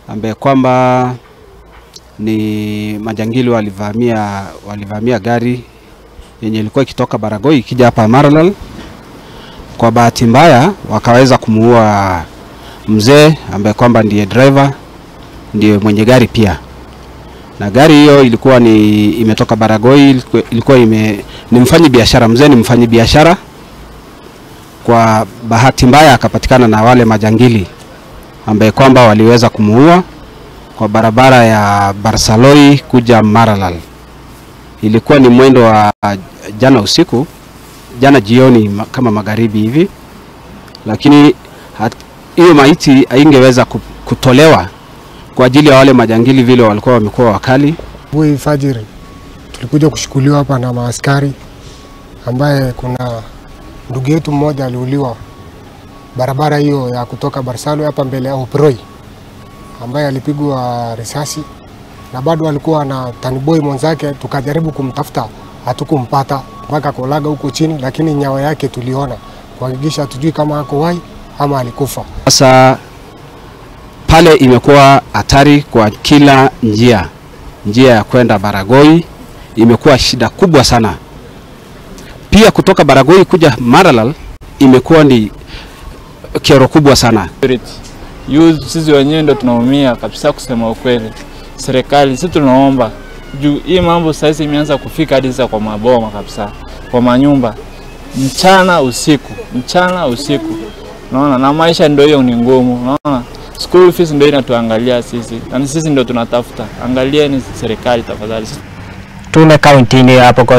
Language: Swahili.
ambaye kwamba ni majangili walivamia gari yenye ilikuwa ikitoka Baragoi ikija hapa Maralal. Kwa bahati mbaya wakaweza kumuua mzee ambaye kwamba ndiye driver, ndiye mwenye gari pia. Na gari hiyo ilikuwa imetoka Baragoi, ilikuwa ni mfanyi biashara, mzee ni mfanyi biashara. Kwa bahati mbaya akapatikana na wale majangili ambaye kwamba waliweza kumuua kwa barabara ya Baragoi kuja Maralal. Ilikuwa ni mwendo wa jana jioni kama magharibi hivi, lakini hiyo maiti haingeweza kutolewa kwa ajili ya wale majangili vile walikuwa wamekuwa wakali. Huyu fajiri tulikuja kushukuliwa hapa na maaskari, ambaye kuna ndugu yetu mmoja aliuliwa barabara hiyo ya kutoka Baragoi hapa mbele ya Baragoi, ambaye alipigwa risasi, na bado alikuwa na taniboi mwenzake. Tukajaribu kumtafuta, hatukumpata mpaka kolaga huko chini, lakini nyawa yake tuliona, kuhakikisha tujui kama ako hai ama alikufa. Sasa pale imekuwa hatari kwa kila njia ya kwenda Baragoi, imekuwa shida kubwa sana. Pia kutoka Baragoi kuja Maralal imekuwa ni kero kubwa sana. Sisi wenyewe ndio tunaumia kabisa, kusema ukweli. Serikali sisi tunaomba juu hii mambo sasa imeanza kufika hadi sasa kwa maboma kabisa, kwa manyumba, mchana usiku. Unaona, na maisha ndio hiyo ni ngumu. Unaona, school fees ndio inatuangalia sisi, na sisi ndio tunatafuta. Angalieni serikali tafadhali. Tuna kaunti-ini ya Pokot